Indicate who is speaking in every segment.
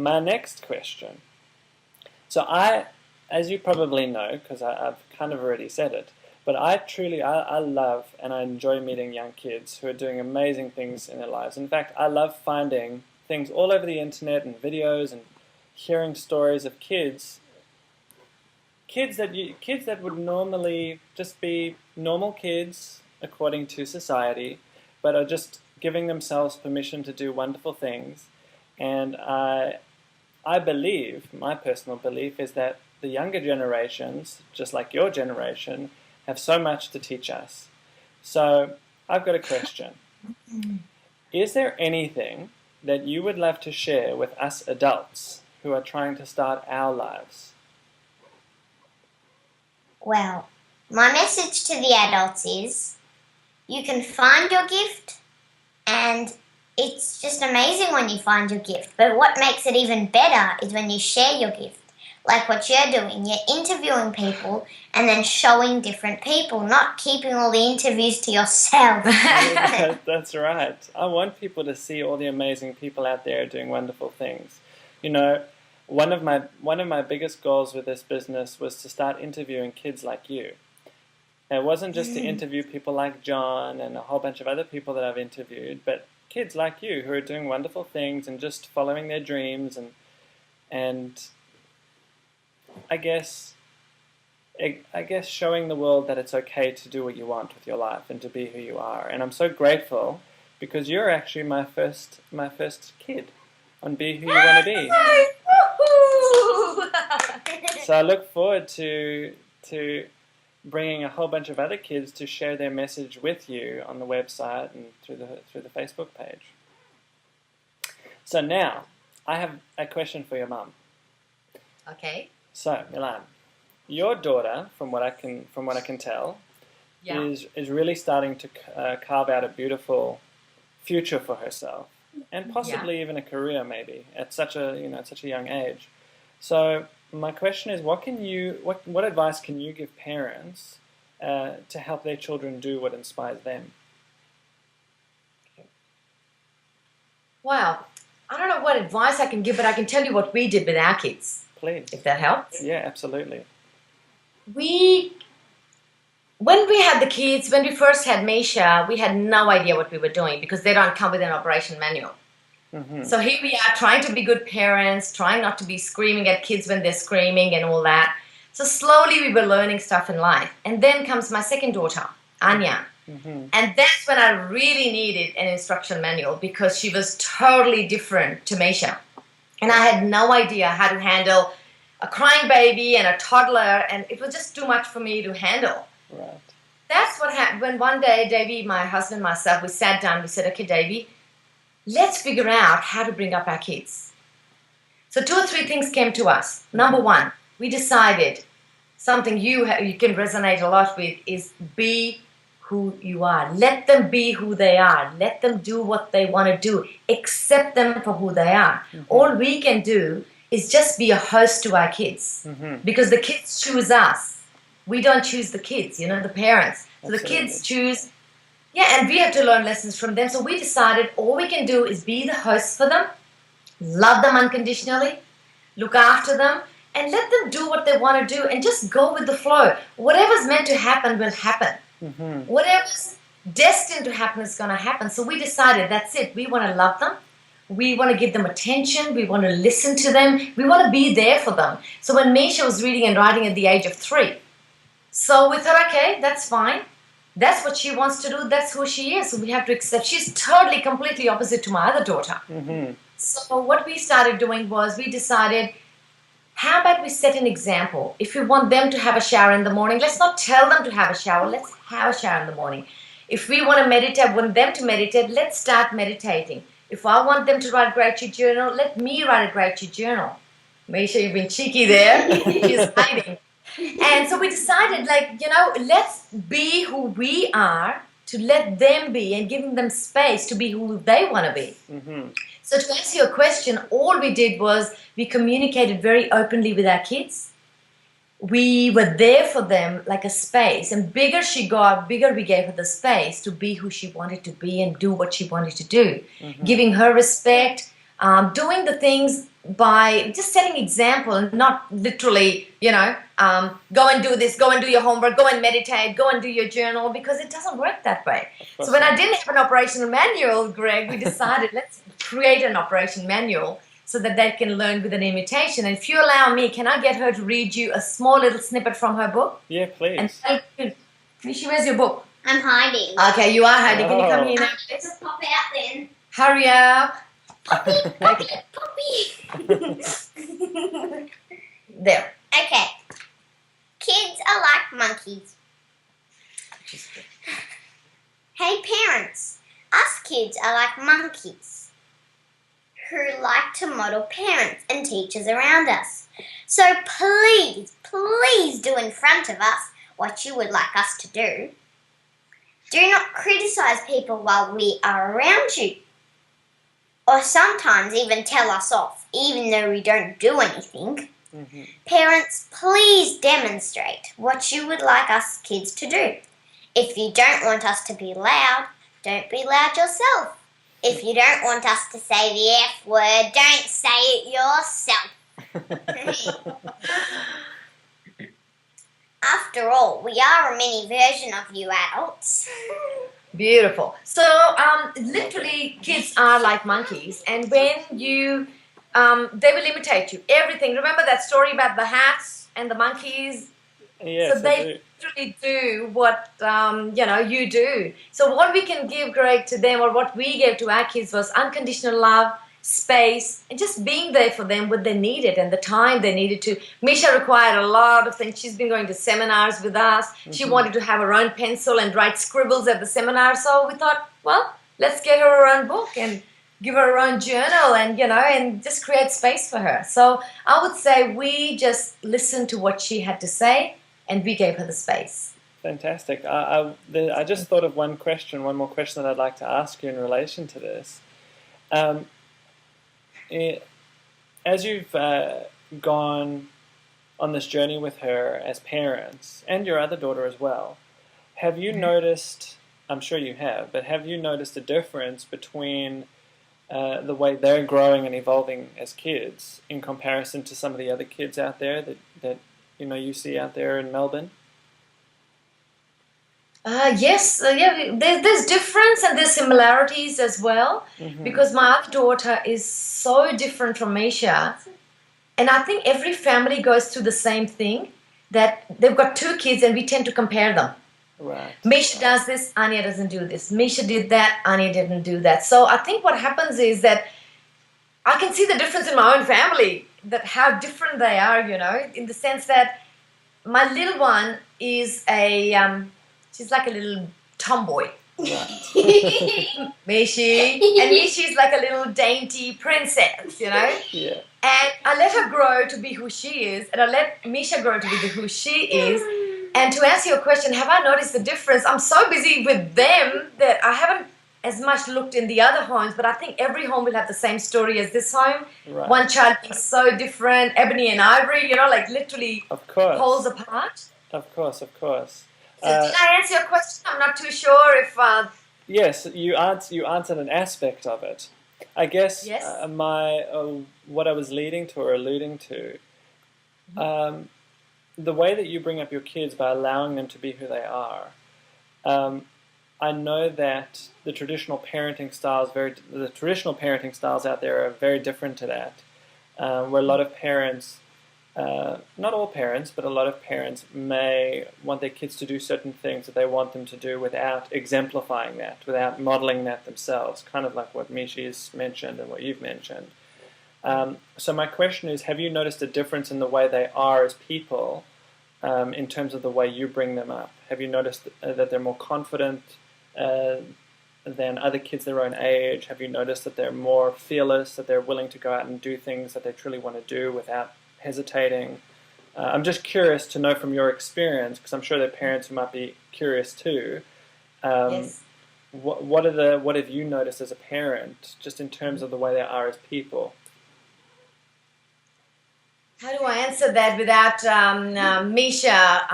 Speaker 1: my next question. So as you probably know, because I've kind of already said it, but I love and I enjoy meeting young kids who are doing amazing things in their lives. In fact, I love finding things all over the internet and videos and hearing stories of kids that would normally just be normal kids according to society, but are just giving themselves permission to do wonderful things. And I believe, my personal belief is that the younger generations, just like your generation, have so much to teach us. So I've got a question. Is there anything that you would love to share with us adults who are trying to start our lives?
Speaker 2: Well, my message to the adults is you can find your gift, and it's just amazing when you find your gift. But what makes it even better is when you share your gift. Like what you're doing, you're interviewing people and then showing different people, not keeping all the interviews to yourself.
Speaker 1: That's right. I want people to see all the amazing people out there doing wonderful things. You know, one of my biggest goals with this business was to start interviewing kids like you. And it wasn't just to interview people like John and a whole bunch of other people that I've interviewed, but kids like you who are doing wonderful things and just following their dreams and I guess showing the world that it's okay to do what you want with your life and to be who you are. And I'm so grateful because you're actually my first kid on Be Who You Want to Be. So I look forward to bringing a whole bunch of other kids to share their message with you on the website and through the Facebook page. So now I have a question for your mum.
Speaker 3: Okay.
Speaker 1: So, Milan, your daughter, from what I can tell, is really starting to carve out a beautiful future for herself, and possibly even a career, maybe at such a young age. So, my question is, what advice can you give parents to help their children do what inspires them?
Speaker 3: Wow, I don't know what advice I can give, but I can tell you what we did with our kids.
Speaker 1: Please.
Speaker 3: If that helps.
Speaker 1: Yeah, absolutely.
Speaker 3: When we had the kids, when we first had Meesha, we had no idea what we were doing because they don't come with an operation manual. Mm-hmm. So here we are trying to be good parents, trying not to be screaming at kids when they're screaming and all that. So slowly we were learning stuff in life. And then comes my second daughter, Anya. Mm-hmm. And that's when I really needed an instruction manual because she was totally different to Meesha. And I had no idea how to handle a crying baby and a toddler, and it was just too much for me to handle.
Speaker 1: Right.
Speaker 3: That's what happened when one day Davey, my husband, myself, we sat down, we said, okay, Davey, let's figure out how to bring up our kids. So 2 or 3 things came to us. Number one, we decided something you can resonate a lot with is be who you are. Let them be who they are. Let them do what they want to do. Accept them for who they are. Mm-hmm. All we can do is just be a host to our kids. Mm-hmm. Because the kids choose us. We don't choose the kids, the parents. So Absolutely. The kids choose, and we have to learn lessons from them. So we decided all we can do is be the host for them, love them unconditionally, look after them, and let them do what they want to do and just go with the flow. Whatever's meant to happen will happen. Mm-hmm. Whatever's destined to happen is going to happen. So we decided that's it. We want to love them. We want to give them attention. We want to listen to them. We want to be there for them. So when Meesha was reading and writing at the age of 3, so we thought, okay, that's fine. That's what she wants to do. That's who she is. So we have to accept. She's totally, completely opposite to my other daughter. Mm-hmm. So what we started doing was we decided, how about we set an example? If we want them to have a shower in the morning, let's not tell them to have a shower. Let's have a shower in the morning. If we want to meditate, want them to meditate, let's start meditating. If I want them to write a gratitude journal, let me write a gratitude journal. Meesha, you've been cheeky there. She's hiding. And so we decided, let's be who we are to let them be and giving them space to be who they want to be. Mm-hmm. So to answer your question, all we did was we communicated very openly with our kids. We were there for them like a space. And bigger she got, bigger we gave her the space to be who she wanted to be and do what she wanted to do. Mm-hmm. Giving her respect, doing the things by just setting example and not literally, go and do this, go and do your homework, go and meditate, go and do your journal, because it doesn't work that way. So when I didn't have an operational manual, Greg, we decided let's create an operation manual so that they can learn with an imitation. And if you allow me, can I get her to read you a small little snippet from her book?
Speaker 1: Yeah, please.
Speaker 3: And Meesha, where's your book?
Speaker 2: I'm hiding.
Speaker 3: Okay, you are hiding. Can you come here now?
Speaker 2: Let's just pop out then.
Speaker 3: Hurry up.
Speaker 2: Puppy.
Speaker 3: There.
Speaker 2: Okay. Kids are like monkeys. Hey parents, us kids are like monkeys who like to model parents and teachers around us. So please, please do in front of us what you would like us to do. Do not criticize people while we are around you. Or sometimes even tell us off, even though we don't do anything.
Speaker 1: Mm-hmm.
Speaker 2: Parents, please demonstrate what you would like us kids to do. If you don't want us to be loud, don't be loud yourself. If you don't want us to say the F word, don't say it yourself. After all, we are a mini version of you adults.
Speaker 3: Beautiful. So, literally, kids are like monkeys, and when you, they will imitate you. Everything. Remember that story about the hats and the monkeys?
Speaker 1: Yes,
Speaker 3: so they literally do what, you do. So what we can give, Greg, to them, or what we gave to our kids, was unconditional love, space, and just being there for them what they needed and the time they needed to. Meesha required a lot of things. She's been going to seminars with us. Mm-hmm. She wanted to have her own pencil and write scribbles at the seminar. So we thought, well, let's get her her own book and give her her own journal and, and just create space for her. So I would say we just listened to what she had to say and we gave her the space.
Speaker 1: Fantastic. I just thought of one more question that I'd like to ask you in relation to this. As you've gone on this journey with her as parents, and your other daughter as well, have you noticed, I'm sure you have, but have you noticed a difference between the way they're growing and evolving as kids in comparison to some of the other kids out there that you see out there in Melbourne?
Speaker 3: Yes, there's difference and there's similarities as well, because my other daughter is so different from Meesha, and I think every family goes through the same thing, that they've got two kids and we tend to compare them.
Speaker 1: Right.
Speaker 3: Meesha does this, Anya doesn't do this. Meesha did that, Anya didn't do that. So I think what happens is that I can see the difference in my own family, that how different they are, in the sense that my little one is she's like a little tomboy.
Speaker 1: Right.
Speaker 3: Mishi. And Mishi's like a little dainty princess,
Speaker 1: Yeah.
Speaker 3: And I let her grow to be who she is, and I let Meesha grow to be who she is. And to answer your question, have I noticed the difference? I'm so busy with them that I haven't as much looked in the other homes, but I think every home will have the same story as this home.
Speaker 1: Right.
Speaker 3: One child is so different, ebony and ivory, like literally poles apart.
Speaker 1: Of course.
Speaker 3: So did I answer your question? I'm not too sure if...
Speaker 1: Yes, you answered an aspect of it. I guess
Speaker 3: yes.
Speaker 1: What I was leading to or alluding to, the way that you bring up your kids by allowing them to be who they are, I know that the traditional parenting styles out there are very different to that, where a lot of parents, not all parents, but a lot of parents may want their kids to do certain things that they want them to do without exemplifying that, without modeling that themselves, kind of like what Mishi's mentioned and what you've mentioned. So my question is, have you noticed a difference in the way they are as people in terms of the way you bring them up? Have you noticed that they're more confident than other kids their own age? Have you noticed that they're more fearless, that they're willing to go out and do things that they truly want to do without hesitating? I'm just curious to know from your experience, because I'm sure there are parents who might be curious too.
Speaker 3: Yes.
Speaker 1: What have you noticed as a parent, just in terms of the way they are as people?
Speaker 3: How do I answer that without Meesha?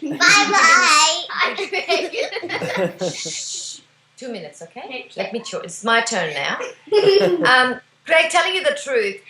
Speaker 2: Bye-bye.
Speaker 3: 2 minutes, okay? Let me choose. It's my turn now. Greg, telling you the truth,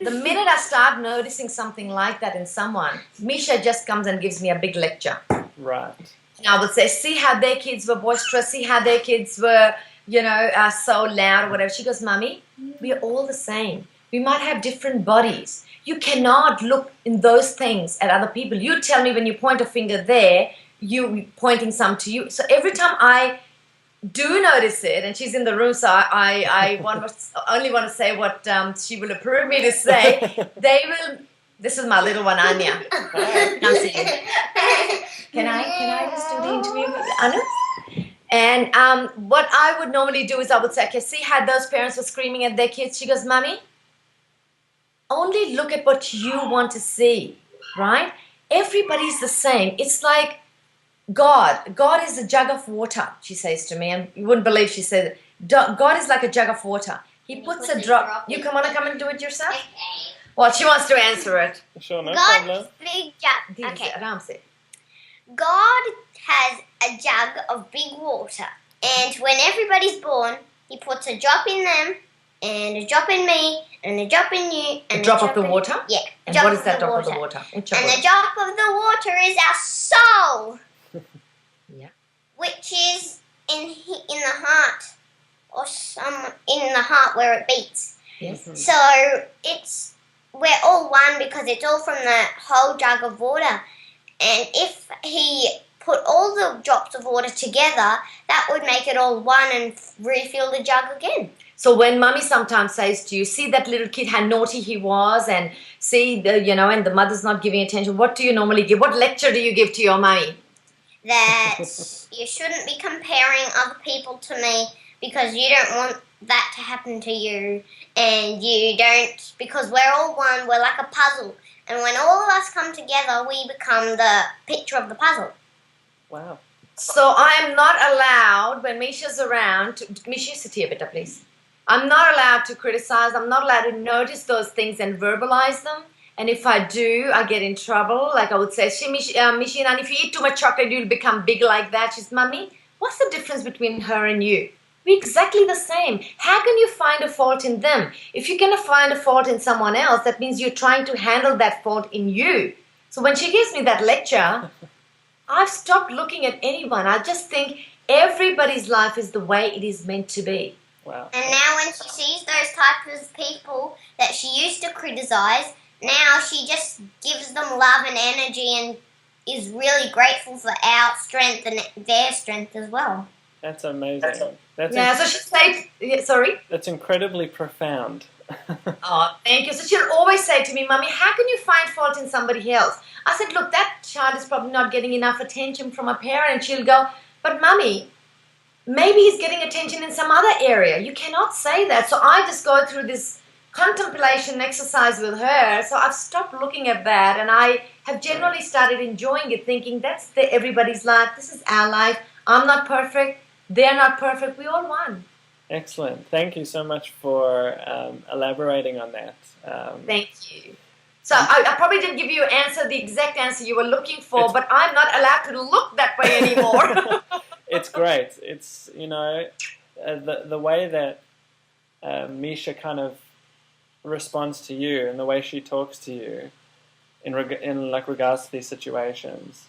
Speaker 3: The minute I start noticing something like that in someone, Meesha just comes and gives me a big lecture.
Speaker 1: Right.
Speaker 3: And I would say, see how their kids were boisterous, see how their kids were, so loud or whatever. She goes, Mummy, we're all the same. We might have different bodies. You cannot look in those things at other people. You tell me when you point a finger there, you pointing some to you. So every time I do notice it, and she's in the room, so I only want to say what she will approve me to say. They will. This is my little one, Anya. Come see you. Can I just do the interview with Anu? And what I would normally do is I would say, okay, see how those parents were screaming at their kids. She goes, Mummy, only look at what you want to see, right? Everybody's the same. It's like God. God is a jug of water, she says to me. And you wouldn't believe she said it. God is like a jug of water. He puts a drop. You want to come and do it yourself?
Speaker 2: Okay.
Speaker 3: Well, she wants to answer it.
Speaker 1: Sure, no
Speaker 2: God's
Speaker 1: problem.
Speaker 2: big jug. Okay.
Speaker 3: Okay.
Speaker 2: God has a jug of big water, and when everybody's born, He puts a drop in them, and a drop in me, and a drop in you, and
Speaker 3: A drop of the water?
Speaker 2: Yeah.
Speaker 3: And what is that drop of the water?
Speaker 2: And the drop of the water is our soul.
Speaker 3: Yeah.
Speaker 2: Which is in the heart, or in the heart where it beats.
Speaker 3: Yes.
Speaker 2: So we're all one because it's all from the whole jug of water. And if He put all the drops of water together, that would make it all one and refill the jug again.
Speaker 3: So when Mummy sometimes says to you, see that little kid, how naughty he was, and see and the mother's not giving attention, what do you normally give? What lecture do you give to your mummy?
Speaker 2: That you shouldn't be comparing other people to me because you don't want that to happen to you, and you don't, because we're all one, we're like a puzzle, and when all of us come together, we become the picture of the puzzle.
Speaker 1: Wow.
Speaker 3: So I am not allowed, when Meesha's around, Meesha, sit here, beta, please. I'm not allowed to criticize, I'm not allowed to notice those things and verbalize them. And if I do, I get in trouble. Like I would say, Meesha, and if you eat too much chocolate, you'll become big like that. She's, Mummy, what's the difference between her and you? We're exactly the same. How can you find a fault in them? If you cannot find a fault in someone else, that means you're trying to handle that fault in you. So when she gives me that lecture, I've stopped looking at anyone. I just think everybody's life is the way it is meant to be.
Speaker 1: Wow.
Speaker 2: And now when she sees those types of people that she used to criticize, now she just gives them love and energy and is really grateful for our strength and their strength as well.
Speaker 1: That's amazing.
Speaker 3: So she said, sorry?
Speaker 1: That's incredibly profound.
Speaker 3: Oh, thank you. So she'll always say to me, Mummy, how can you find fault in somebody else? I said, look, that child is probably not getting enough attention from a parent. And she'll go, but Mummy, maybe he's getting attention in some other area. You cannot say that. So I just go through this contemplation exercise with her. So I've stopped looking at that, and I have generally started enjoying it, thinking that's everybody's life. This is our life. I'm not perfect. They're not perfect. We all one.
Speaker 1: Excellent. Thank you so much for elaborating on that.
Speaker 3: Thank you. So I probably didn't give you the exact answer you were looking for, but I'm not allowed to look that way anymore.
Speaker 1: It's great. It's, the way that Meesha kind of responds to you and the way she talks to you in regards to these situations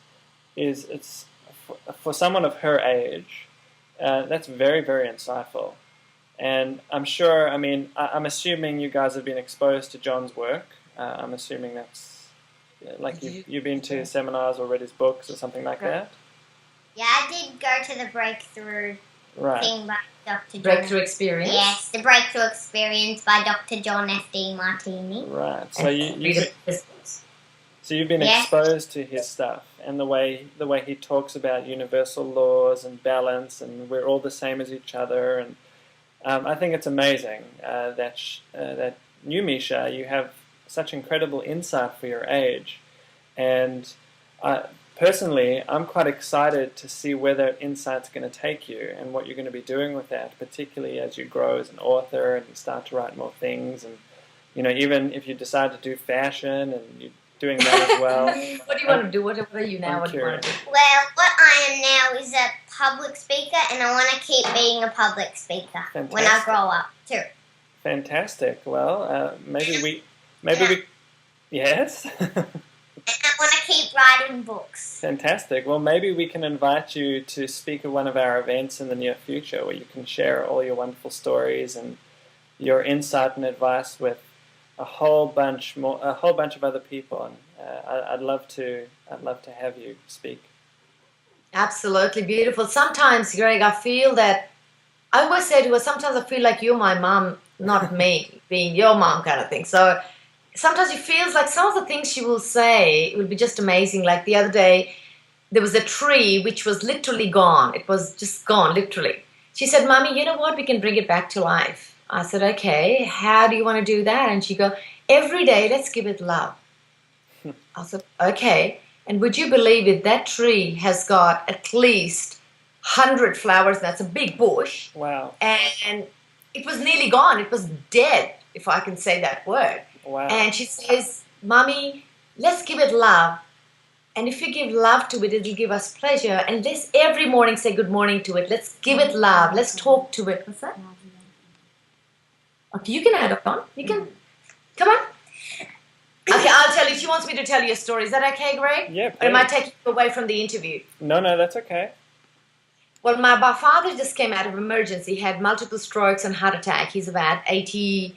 Speaker 1: it's for someone of her age, that's very, very insightful. And I'm sure, I'm assuming you guys have been exposed to John's work. I'm assuming that's, like you've been to seminars or read his books or something like that?
Speaker 2: Yeah, I did go to the breakthrough thing by Dr. Johm.
Speaker 3: Breakthrough experience?
Speaker 2: Yes, the breakthrough experience by Dr. Johm F DeMartini.
Speaker 1: Right. So you've been exposed to his stuff and the way he talks about universal laws and balance, and we're all the same as each other. And I think it's amazing that you, Meesha, you have such incredible insight for your age. And personally, I'm quite excited to see where that insight's going to take you and what you're going to be doing with that, particularly as you grow as an author and you start to write more things. And, even if you decide to do fashion and you're doing that as well.
Speaker 3: What do you want to do? What are you now? What do you want to do?
Speaker 2: Well, what I am now is a public speaker, and I want to keep being a public speaker when I grow up, too.
Speaker 1: Fantastic. Well, maybe maybe
Speaker 2: Yeah.
Speaker 1: we... Yes?
Speaker 2: And I want to keep writing books.
Speaker 1: Fantastic. Well, maybe we can invite you to speak at one of our events in the near future where you can share all your wonderful stories and your insight and advice with a whole bunch of other people. And I'd love to have you speak.
Speaker 3: Absolutely beautiful. Sometimes, Greg, I feel that I always say to her, sometimes I feel like you're my mom, not me being your mom kind of thing. So sometimes it feels like some of the things she will say will be just amazing. Like the other day, there was a tree which was literally gone. It was just gone, literally. She said, Mommy, you know what? We can bring it back to life. I said, okay, how do you want to do that? And she go, every day, let's give it love. I said, okay. And would you believe it? That tree has got at least 100 flowers. That's a big bush.
Speaker 1: Wow.
Speaker 3: And it was nearly gone. It was dead, if I can say that word.
Speaker 1: Wow.
Speaker 3: And she says, Mommy, let's give it love. And if you give love to it, it'll give us pleasure. And let's every morning say good morning to it. Let's give it love. Let's talk to it. What's that? Okay, you can add on. You can. Come on. Okay, I'll tell you. She wants me to tell you a story. Is that okay, Greg?
Speaker 1: Yeah,
Speaker 3: Or am I
Speaker 1: please.
Speaker 3: taking you away from the interview?
Speaker 1: No, that's okay.
Speaker 3: Well, my father just came out of emergency. He had multiple strokes and heart attack. He's about 80,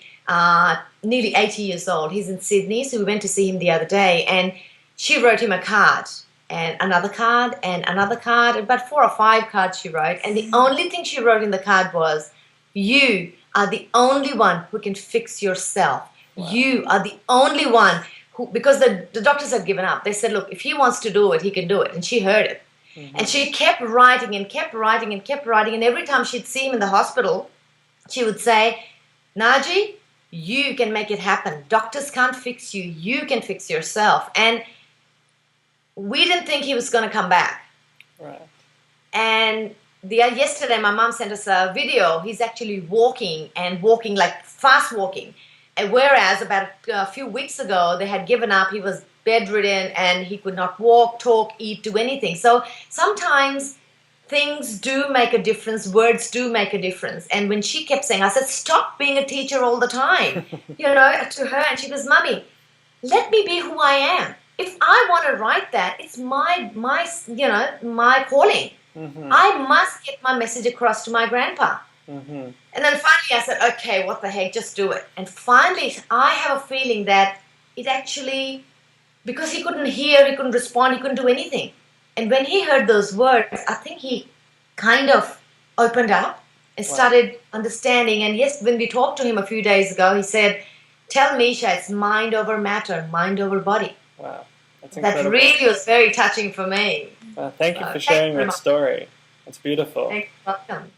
Speaker 3: nearly 80 years old. He's in Sydney, so we went to see him the other day. And she wrote him a card, and another card, and another card, about 4 or 5 cards she wrote. And the only thing she wrote in the card was, you are the only one who can fix yourself.
Speaker 1: Wow.
Speaker 3: You are the only one who, because the doctors had given up. They said, look, if he wants to do it, he can do it. And she heard it.
Speaker 1: Mm-hmm.
Speaker 3: And she kept writing and kept writing and kept writing. And every time she'd see him in the hospital, she would say, Naji, you can make it happen. Doctors can't fix you. You can fix yourself. And we didn't think he was going to come back.
Speaker 1: Right.
Speaker 3: And yesterday, my mom sent us a video. He's actually walking like fast walking. And whereas about a few weeks ago, they had given up. He was bedridden and he could not walk, talk, eat, do anything. So sometimes things do make a difference. Words do make a difference. And when she kept saying, I said, stop being a teacher all the time, to her. And she goes, Mommy, let me be who I am. If I want to write that, it's my calling.
Speaker 1: Mm-hmm.
Speaker 3: I must get my message across to my grandpa.
Speaker 1: Mm-hmm.
Speaker 3: And then finally I said, okay, what the heck, just do it. And finally, I have a feeling that it actually, because he couldn't hear, he couldn't respond, he couldn't do anything. And when he heard those words, I think he kind of opened up and started understanding. And yes, when we talked to him a few days ago, he said, tell Meesha, it's mind over matter, mind over body.
Speaker 1: Wow. That's incredible.
Speaker 3: That really was very touching for me.
Speaker 1: Thank you for sharing that story. It's beautiful.
Speaker 3: Thank you. Welcome.